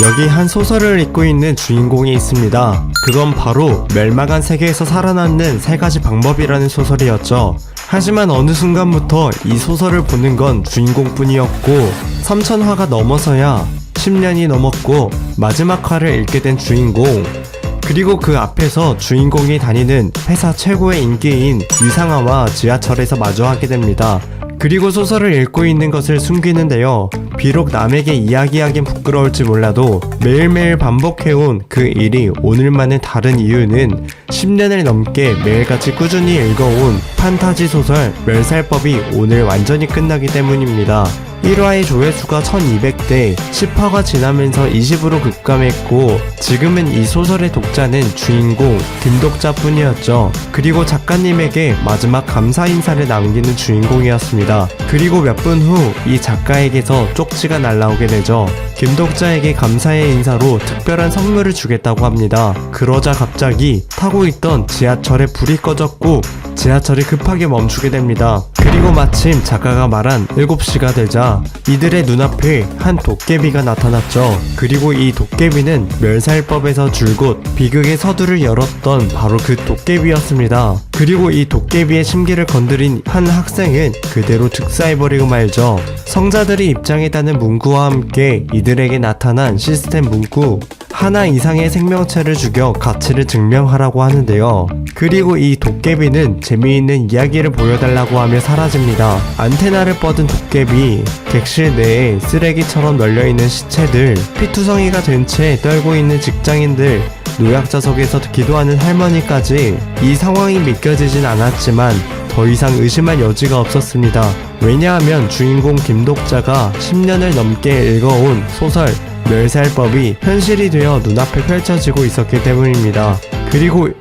여기 한 소설을 읽고 있는 주인공이 있습니다. 그건 바로 멸망한 세계에서 살아남는 3가지 방법이라는 소설이었죠. 하지만 어느 순간부터 이 소설을 보는 건 주인공뿐이었고 3000화가 넘어서야 10년이 넘었고 마지막 화를 읽게 된 주인공, 그리고 그 앞에서 주인공이 다니는 회사 최고의 인기인 유상아와 지하철에서 마주하게 됩니다. 그리고 소설을 읽고 있는 것을 숨기는데요. 비록 남에게 이야기하긴 부끄러울지 몰라도 매일매일 반복해온 그 일이 오늘만은 다른 이유는 10년을 넘게 매일같이 꾸준히 읽어온 판타지 소설 멸살법이 오늘 완전히 끝나기 때문입니다. 1화의 조회수가 1200대, 10화가 지나면서 20으로 급감했고 지금은 이 소설의 독자는 주인공 김독자 뿐이었죠. 그리고 작가님에게 마지막 감사 인사를 남기는 주인공이었습니다. 그리고 몇 분 후 이 작가에게서 쪽지가 날라오게 되죠. 김독자에게 감사의 인사로 특별한 선물을 주겠다고 합니다. 그러자 갑자기 타고 있던 지하철에 불이 꺼졌고 지하철이 급하게 멈추게 됩니다. 그리고 마침 작가가 말한 7시가 되자 이들의 눈앞에 한 도깨비가 나타났죠. 그리고 이 도깨비는 멸살법에서 줄곧 비극의 서두를 열었던 바로 그 도깨비였습니다. 그리고 이 도깨비의 심기를 건드린 한 학생은 그대로 즉사해버리고 말죠. 성자들이 입장했다는 문구와 함께 이들에게 나타난 시스템 문구, 하나 이상의 생명체를 죽여 가치를 증명하라고 하는데요. 그리고 이 도깨비는 재미있는 이야기를 보여달라고 하며 사라집니다. 안테나를 뻗은 도깨비, 객실 내에 쓰레기처럼 널려있는 시체들, 피투성이가 된 채 떨고 있는 직장인들, 노약자석에서 기도하는 할머니까지 이 상황이 믿겨지진 않았지만 더 이상 의심할 여지가 없었습니다. 왜냐하면 주인공 김독자가 10년을 넘게 읽어온 소설 멸살법이 현실이 되어 눈앞에 펼쳐지고 있었기 때문입니다.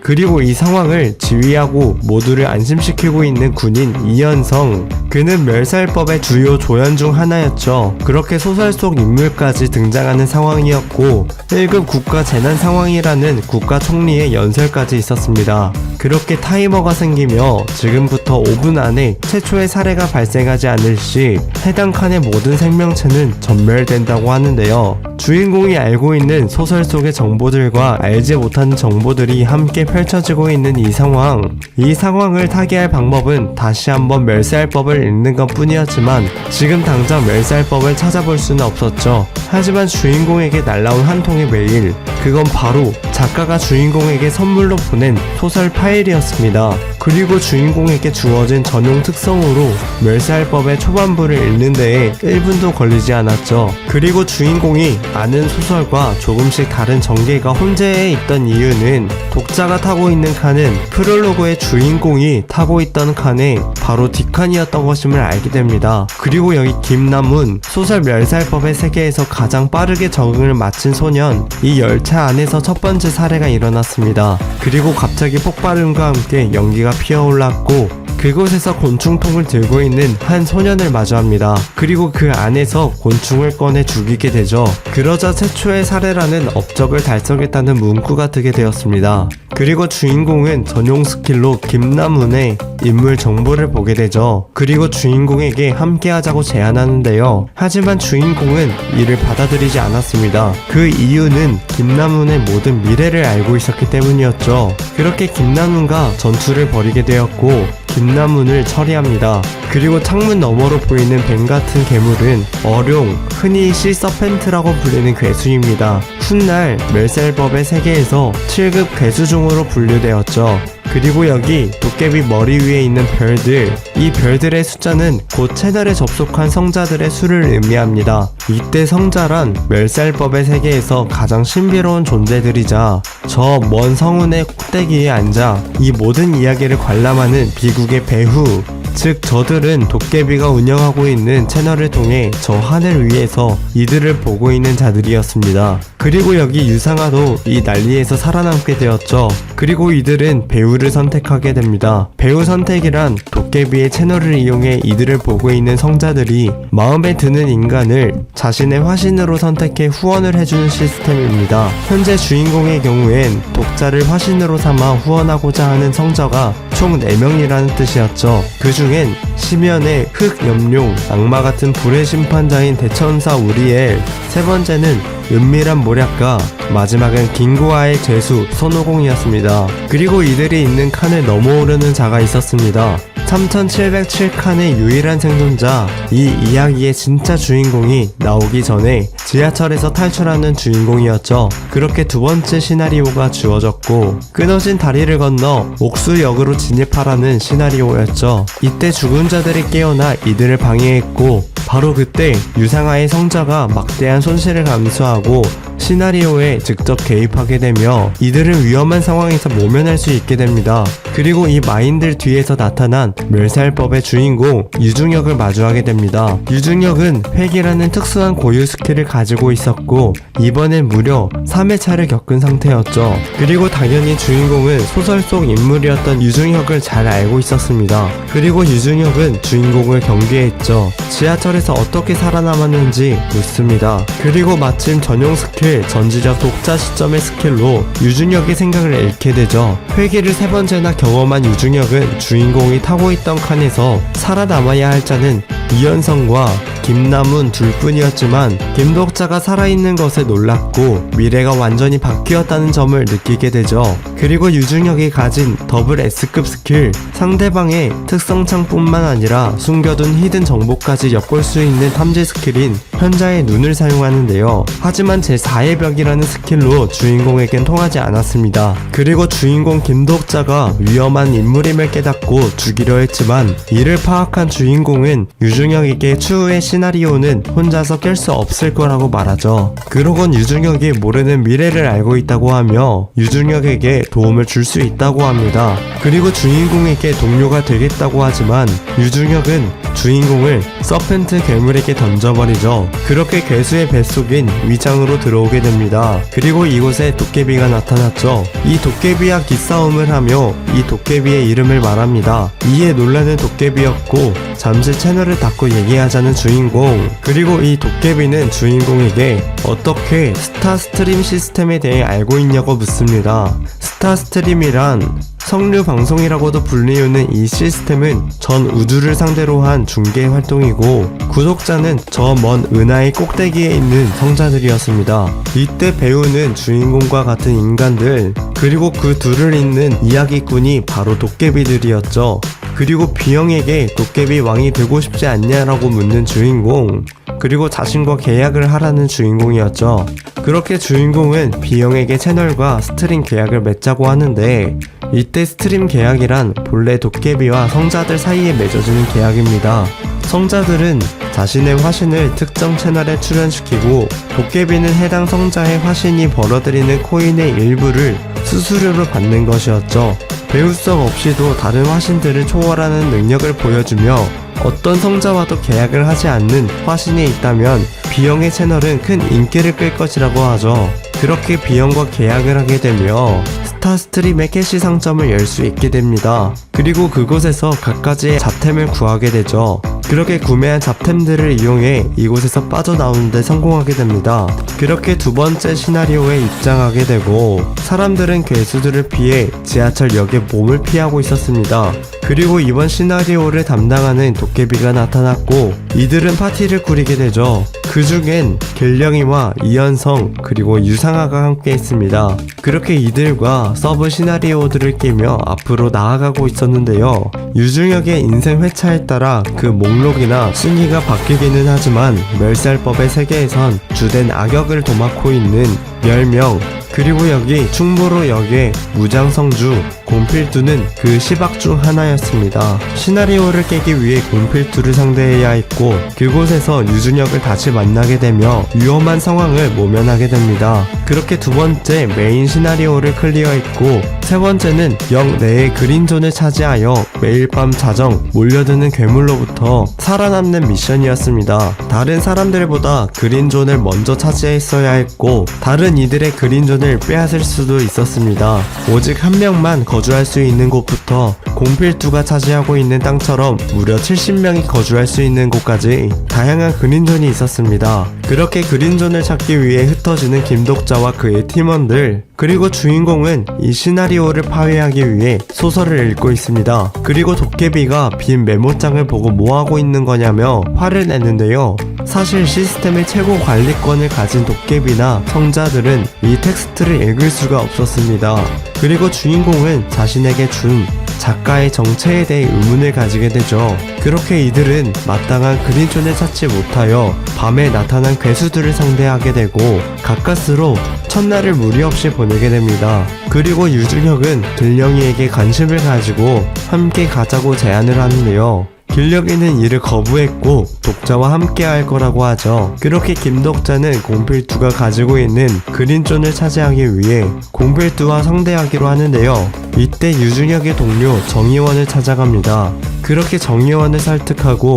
그리고 이 상황을 지휘하고 모두를 안심시키고 있는 군인 이현성, 그는 멸살법의 주요 조연 중 하나였죠. 그렇게 소설 속 인물까지 등장하는 상황이었고 1급 국가 재난 상황이라는 국가 총리의 연설까지 있었습니다. 그렇게 타이머가 생기며 지금부터 5분 안에 최초의 사례가 발생하지 않을 시 해당 칸의 모든 생명체는 전멸된다고 하는데요. 주인공이 알고 있는 소설 속의 정보들과 알지 못하는 정보들이 함께 펼쳐지고 있는 이 상황을 타개할 방법은 다시 한번 멸살법을 읽는 것 뿐이었지만 지금 당장 멸살법을 찾아볼 수는 없었죠. 하지만 주인공에게 날라온 한 통의 메일, 그건 바로 작가가 주인공에게 선물로 보낸 소설 파일이었습니다. 그리고 주인공에게 주어진 전용 특성으로 멸살법의 초반부를 읽는 데에 1분도 걸리지 않았죠. 그리고 주인공이 아는 소설과 조금씩 다른 전개가 혼재해 있던 이유는 독자가 타고 있는 칸은 프롤로그의 주인공이 타고 있던 칸에 바로 뒷칸이었던 것임을 알게 됩니다. 그리고 여기 김남훈, 소설 멸살법의 세계에서 가장 빠르게 적응을 마친 소년, 이 열차 안에서 첫 번째 사례가 일어났습니다. 그리고 갑자기 폭발음과 함께 연기가 피어올랐고 그곳에서 곤충통을 들고 있는 한 소년을 마주합니다. 그리고 그 안에서 곤충을 꺼내 죽이게 되죠. 그러자 최초의 사례라는 업적을 달성했다는 문구가 뜨게 되었습니다. 그리고 주인공은 전용 스킬로 김남훈의 인물 정보를 보게 되죠. 그리고 주인공에게 함께하자고 제안하는데요. 하지만 주인공은 이를 받아들이지 않았습니다. 그 이유는 김남훈의 모든 미래를 알고 있었기 때문이었죠. 그렇게 김남훈과 전투를 벌이게 되었고 김남훈을 처리합니다. 그리고 창문 너머로 보이는 뱀 같은 괴물은 어룡, 흔히 시서펜트라고 불리는 괴수입니다. 훗날 멸살법의 세계에서 7급 괴수종으로 분류되었죠. 그리고 여기 도깨비 머리 위에 있는 별들, 이 별들의 숫자는 곧 채널에 접속한 성자들의 수를 의미합니다. 이때 성자란 멸살법의 세계에서 가장 신비로운 존재들이자 저 먼 성운의 꼭대기에 앉아 이 모든 이야기를 관람하는 비국의 배후, 즉 저들은 도깨비가 운영하고 있는 채널을 통해 저 하늘 위에서 이들을 보고 있는 자들이었습니다. 그리고 여기 유상아도 이 난리에서 살아남게 되었죠. 그리고 이들은 배우를 선택하게 됩니다. 배우 선택이란 도깨비의 채널을 이용해 이들을 보고 있는 성자들이 마음에 드는 인간을 자신의 화신으로 선택해 후원을 해주는 시스템입니다. 현재 주인공의 경우엔 독자를 화신으로 삼아 후원하고자 하는 성자가 총 4명이라는 뜻이었죠. 그 중 중엔 심연의 흑염룡, 악마 같은 불의 심판자인 대천사 우리엘, 세 번째는 은밀한 모략가, 마지막은 김구아의 죄수 손오공이었습니다. 그리고 이들이 있는 칸을 넘어오려는 자가 있었습니다. 3707칸의 유일한 생존자, 이 이야기의 진짜 주인공이 나오기 전에 지하철에서 탈출하는 주인공이었죠. 그렇게 두 번째 시나리오가 주어졌고, 끊어진 다리를 건너 옥수역으로 진입하라는 시나리오였죠. 이때 죽은 자들이 깨어나 이들을 방해했고, 바로 그때 유상아의 성자가 막대한 손실을 감수하고 시나리오에 직접 개입하게 되며 이들은 위험한 상황에서 모면할 수 있게 됩니다. 그리고 이 마인들 뒤에서 나타난 멸살법의 주인공 유중혁을 마주하게 됩니다. 유중혁은 회기라는 특수한 고유 스킬을 가지고 있었고 이번엔 무려 3회차를 겪은 상태였죠. 그리고 당연히 주인공은 소설 속 인물이었던 유중혁을 잘 알고 있었습니다. 그리고 유중혁은 주인공을 경계했죠. 지하철에서 어떻게 살아남았는지 묻습니다. 그리고 마침 전용 스킬 전지적 독자 시점의 스킬로 유중혁의 생각을 잃게 되죠. 회기를 세 번째나 경험한 유중혁은 주인공이 타고 있던 칸에서 살아남아야 할 자는 이현성과 김남훈 둘뿐이었지만 김독자가 살아있는 것에 놀랐고 미래가 완전히 바뀌었다는 점을 느끼게 되죠. 그리고 유중혁이 가진 더블 S급 스킬, 상대방의 특성창뿐만 아니라 숨겨둔 히든 정보까지 엿볼 수 있는 탐지 스킬인 현자의 눈을 사용하는데요. 하지만 제4의 벽이라는 스킬로 주인공에겐 통하지 않았습니다. 그리고 주인공 김독자가 위험한 인물임을 깨닫고 죽이려 했지만 이를 파악한 주인공은 유중혁에게 추후의 시나리오는 혼자서 깰 수 없을 거라고 말하죠. 그러곤 유중혁이 모르는 미래를 알고 있다고 하며 유중혁에게 도움을 줄 수 있다고 합니다. 그리고 주인공에게 동료가 되겠다고 하지만 유중혁은 주인공을 서펜트 괴물에게 던져버리죠. 그렇게 괴수의 뱃속인 위장으로 들어오게 됩니다. 그리고 이곳에 도깨비가 나타났죠. 이 도깨비와 기싸움을 하며 이 도깨비의 이름을 말합니다. 이에 놀라는 도깨비였고 잠시 채널을 닫고 얘기하자는 주인공. 그리고 이 도깨비는 주인공에게 어떻게 스타스트림 시스템에 대해 알고 있냐고 묻습니다. 스타스트림이란 성류 방송이라고도 불리우는 이 시스템은 전 우주를 상대로 한 중계 활동이고 구독자는 저 먼 은하의 꼭대기에 있는 성자들이었습니다. 이때 배우는 주인공과 같은 인간들, 그리고 그 둘을 잇는 이야기꾼이 바로 도깨비들이었죠. 그리고 비영에게 도깨비 왕이 되고 싶지 않냐라고 묻는 주인공, 그리고 자신과 계약을 하라는 주인공이었죠. 그렇게 주인공은 비영에게 채널과 스트림 계약을 맺자고 하는데 이때 스트림 계약이란 본래 도깨비와 성자들 사이에 맺어지는 계약입니다. 성자들은 자신의 화신을 특정 채널에 출연시키고 도깨비는 해당 성자의 화신이 벌어들이는 코인의 일부를 수수료로 받는 것이었죠. 배우성 없이도 다른 화신들을 초월하는 능력을 보여주며 어떤 성자와도 계약을 하지 않는 화신이 있다면 비영의 채널은 큰 인기를 끌 것이라고 하죠. 그렇게 비영과 계약을 하게 되며 스타스트림의 캐시 상점을 열 수 있게 됩니다. 그리고 그곳에서 갖가지의 잡템을 구하게 되죠. 그렇게 구매한 잡템들을 이용해 이곳에서 빠져나오는데 성공하게 됩니다. 그렇게 두 번째 시나리오에 입장하게 되고 사람들은 괴수들을 피해 지하철역에 몸을 피하고 있었습니다. 그리고 이번 시나리오를 담당하는 도깨비가 나타났고 이들은 파티를 꾸리게 되죠. 그 중엔 갤령이와 이현성 그리고 유상아가 함께 있습니다. 그렇게 이들과 서브 시나리오들을 깨며 앞으로 나아가고 있었는데요. 유중혁의 인생 회차에 따라 그 목록이나 순위가 바뀌기는 하지만 멸살법의 세계에선 주된 악역을 도맡고 있는 멸명, 그리고 여기 충무로역의 무장성주 곰필두는 그 시박 중 하나였습니다. 시나리오를 깨기 위해 곰필두를 상대해야 했고 그곳에서 유준혁을 다시 만나게 되며 위험한 상황을 모면하게 됩니다. 그렇게 두 번째 메인 시나리오를 클리어했고 세 번째는 역 내의 그린존을 차지하여 매일 밤 자정 몰려드는 괴물로부터 살아남는 미션이었습니다. 다른 사람들보다 그린존을 먼저 차지했어야 했고 다른 이들의 그린존을 빼앗을 수도 있었습니다. 오직 한 명만 거주할 수 있는 곳부터 곰필두가 차지하고 있는 땅처럼 무려 70명이 거주할 수 있는 곳까지 다양한 그린존이 있었습니다. 그렇게 그린존을 찾기 위해 흩어지는 김독자와 그의 팀원들, 그리고 주인공은 이 시나리오를 파괴하기 위해 소설을 읽고 있습니다. 그리고 도깨비가 빈 메모장을 보고 뭐하고 있는 거냐며 화를 내는데요. 사실 시스템의 최고 관리권을 가진 도깨비나 성자들은 이 텍스트를 읽을 수가 없었습니다. 그리고 주인공은 자신에게 준 작가의 정체에 대해 의문을 가지게 되죠. 그렇게 이들은 마땅한 그린존을 찾지 못하여 밤에 나타난 괴수들을 상대하게 되고 가까스로 첫날을 무리 없이 보내게 됩니다. 그리고 유준혁은 들령이에게 관심을 가지고 함께 가자고 제안을 하는데요. 길령이는 이를 거부했고 독자와 함께 할 거라고 하죠. 그렇게 김독자는 공필두가 가지고 있는 그린존을 차지하기 위해 공필두와 상대하기로 하는데요. 이때 유준혁의 동료 정의원을 찾아갑니다. 그렇게 정의원을 설득하고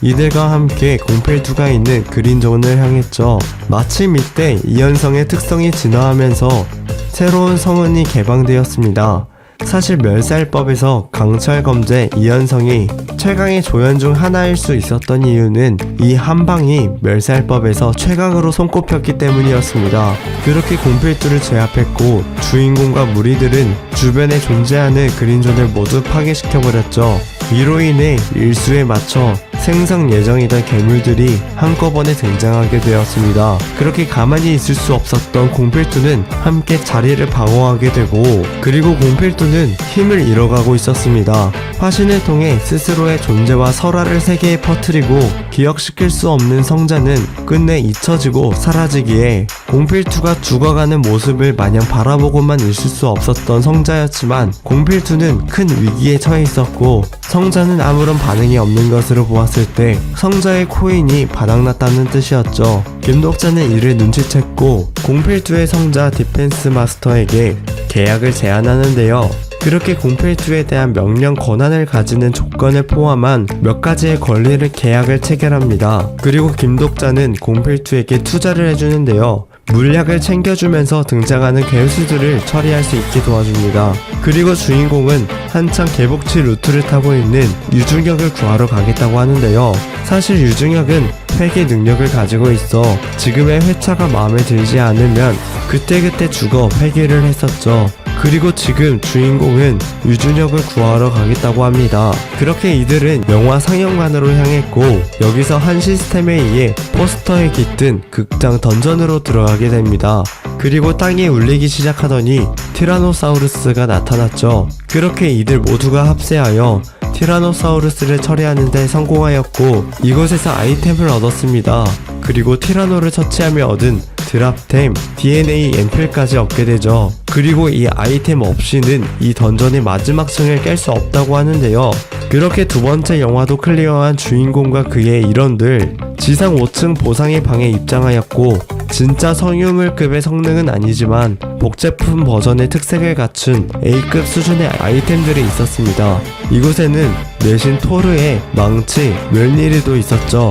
이들과 함께 공필두가 있는 그린존을 향했죠. 마침 이때 이현성의 특성이 진화하면서 새로운 성운이 개방되었습니다. 사실 멸살법에서 강철검제 이현성이 최강의 조연 중 하나일 수 있었던 이유는 이 한방이 멸살법에서 최강으로 손꼽혔기 때문이었습니다. 그렇게 공필두를 제압했고 주인공과 무리들은 주변에 존재하는 그린존을 모두 파괴시켜버렸죠. 이로 인해 일수에 맞춰 생성 예정이던 괴물들이 한꺼번에 등장하게 되었습니다. 그렇게 가만히 있을 수 없었던 공필두는 함께 자리를 방어하게 되고 그리고 공필두는 힘을 잃어가고 있었습니다. 화신을 통해 스스로의 존재와 설화를 세계에 퍼뜨리고 기억시킬 수 없는 성자는 끝내 잊혀지고 사라지기에 공필두가 죽어가는 모습을 마냥 바라보고만 있을 수 없었던 성자였지만 공필두는 큰 위기에 처해 있었고 성자는 아무런 반응이 없는 것으로 보았을 때 성자의 코인이 바닥났다는 뜻이었죠. 김독자는 이를 눈치챘고 공필두의 성자 디펜스 마스터에게 계약을 제안하는데요. 그렇게 공필두에 대한 명령 권한을 가지는 조건을 포함한 몇 가지의 권리를 계약을 체결합니다. 그리고 김독자는 공필두에게 투자를 해주는데요. 물약을 챙겨주면서 등장하는 괴수들을 처리할 수 있게 도와줍니다. 그리고 주인공은 한창 개복치 루트를 타고 있는 유중혁을 구하러 가겠다고 하는데요. 사실 유중혁은 회귀 능력을 가지고 있어 지금의 회차가 마음에 들지 않으면 그때그때 죽어 회귀를 했었죠. 그리고 지금 주인공은 유준혁을 구하러 가겠다고 합니다. 그렇게 이들은 영화 상영관으로 향했고 여기서 한 시스템에 의해 포스터에 깃든 극장 던전으로 들어가게 됩니다. 그리고 땅이 울리기 시작하더니 티라노사우루스가 나타났죠. 그렇게 이들 모두가 합세하여 티라노사우루스를 처리하는 데 성공하였고 이곳에서 아이템을 얻었습니다. 그리고 티라노를 처치하며 얻은 드랍템, DNA 앰플까지 얻게 되죠. 그리고 이 아이템 없이는 이 던전의 마지막 층을 깰 수 없다고 하는데요. 그렇게 두 번째 영화도 클리어한 주인공과 그의 일원들 지상 5층 보상의 방에 입장하였고 진짜 성유물급의 성능은 아니지만 복제품 버전의 특색을 갖춘 A급 수준의 아이템들이 있었습니다. 이곳에는 내신 토르의 망치, 멸니르도 있었죠.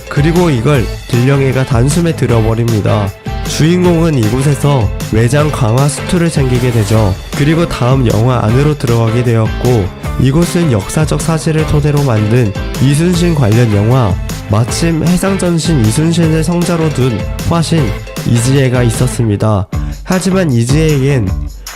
그리고 이걸 딜령이가 단숨에 들어버립니다. 주인공은 이곳에서 외장 강화 수트를 챙기게 되죠. 그리고 다음 영화 안으로 들어가게 되었고 이곳은 역사적 사실을 토대로 만든 이순신 관련 영화 마침 해상전신 이순신을 성자로 둔 화신 이지혜가 있었습니다. 하지만 이지혜에겐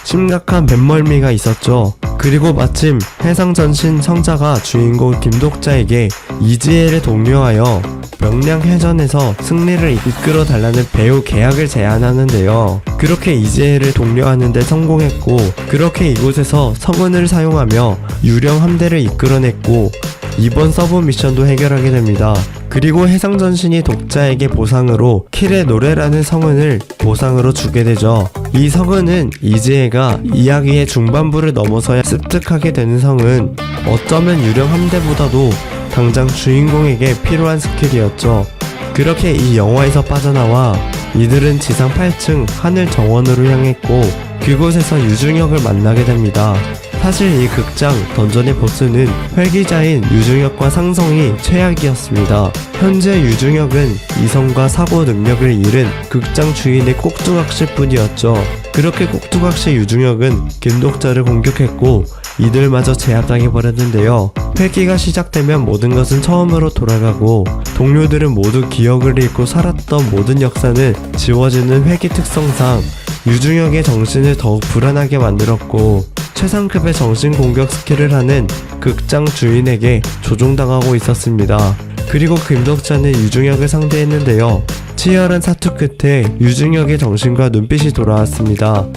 심각한 뱃멀미가 있었죠. 그리고 마침 해상전신 성자가 주인공 김독자에게 이지혜를 독려하여 명량해전에서 승리를 이끌어 달라는 배우 계약을 제안하는데요. 그렇게 이지혜를 독려하는데 성공했고 그렇게 이곳에서 성운을 사용하며 유령 함대를 이끌어냈고 이번 서브 미션도 해결하게 됩니다. 그리고 해상전신이 독자에게 보상으로 킬의 노래라는 성운을 보상으로 주게 되죠. 이 성운은 이지혜가 이야기의 중반부를 넘어서야 습득하게 되는 성은 어쩌면 유령 함대보다도 당장 주인공에게 필요한 스킬이었죠. 그렇게 이 영화에서 빠져나와 이들은 지상 8층 하늘 정원으로 향했고 그곳에서 유중혁을 만나게 됩니다. 사실 이 극장 던전의 보스는 회귀자인 유중혁과 상성이 최악이었습니다. 현재 유중혁은 이성과 사고 능력을 잃은 극장 주인의 꼭두각시 뿐이었죠. 그렇게 꼭두각시 유중혁은 김독자를 공격했고 이들마저 제압당해버렸는데요. 회귀가 시작되면 모든 것은 처음으로 돌아가고 동료들은 모두 기억을 잃고 살았던 모든 역사는 지워지는 회귀 특성상 유중혁의 정신을 더욱 불안하게 만들었고 최상급의 정신 공격 스킬을 하는 극장 주인에게 조종당하고 있었습니다. 그리고 김덕자는 유중혁을 상대했는데요. 치열한 사투 끝에 유중혁의 정신과 눈빛이 돌아왔습니다.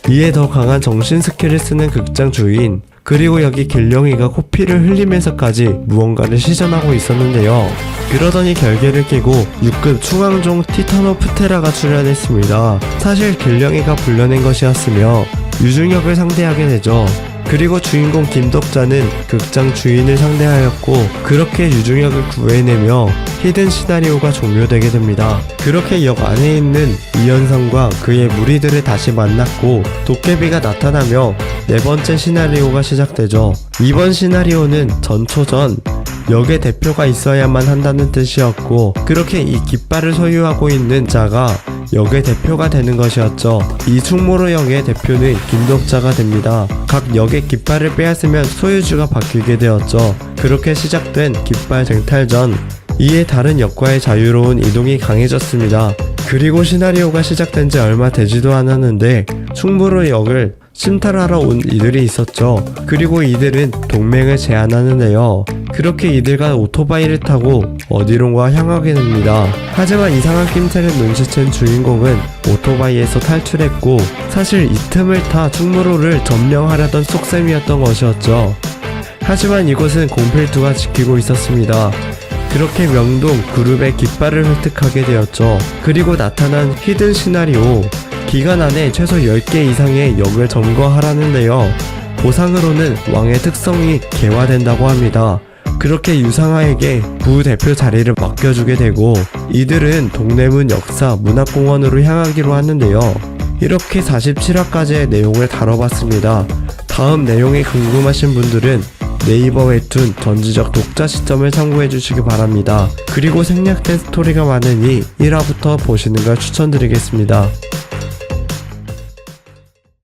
이에 더 강한 정신 스킬을 쓰는 극장 주인, 그리고 여기 길령이가 코피를 흘리면서까지 무언가를 시전하고 있었는데요. 그러더니 결계를 깨고 6급 충황종 티타노프테라가 출연했습니다. 사실 길령이가 불러낸 것이었으며 유중혁을 상대하게 되죠. 그리고 주인공 김덕자는 극장 주인을 상대하였고 그렇게 유중혁을 구해내며 히든 시나리오가 종료되게 됩니다. 그렇게 역 안에 있는 이현성과 그의 무리들을 다시 만났고 도깨비가 나타나며 네 번째 시나리오가 시작되죠. 이번 시나리오는 전초전 역의 대표가 있어야만 한다는 뜻이었고 그렇게 이 깃발을 소유하고 있는 자가 역의 대표가 되는 것이었죠. 이 충무로 역의 대표는 김덕자가 됩니다. 각 역의 깃발을 빼앗으면 소유주가 바뀌게 되었죠. 그렇게 시작된 깃발 쟁탈전, 이에 다른 역과의 자유로운 이동이 강해졌습니다. 그리고 시나리오가 시작된 지 얼마 되지도 않았는데 충무로 역을 침탈하러 온 이들이 있었죠. 그리고 이들은 동맹을 제안하는데요. 그렇게 이들과 오토바이를 타고 어디론가 향하게 됩니다. 하지만 이상한 낌새를 눈치챈 주인공은 오토바이에서 탈출했고 사실 이 틈을 타 충무로를 점령하려던 속셈이었던 것이었죠. 하지만 이곳은 공필두가 지키고 있었습니다. 그렇게 명동 그룹의 깃발을 획득하게 되었죠. 그리고 나타난 히든 시나리오, 기간 안에 최소 10개 이상의 역을 점거하라는데요. 보상으로는 왕의 특성이 개화된다고 합니다. 그렇게 유상하에게 부대표 자리를 맡겨주게 되고 이들은 동대문 역사 문화공원으로 향하기로 하는데요. 이렇게 47화까지의 내용을 다뤄봤습니다. 다음 내용이 궁금하신 분들은 네이버 웹툰 전지적 독자 시점을 참고해주시기 바랍니다. 그리고 생략된 스토리가 많으니 1화부터 보시는 걸 추천드리겠습니다.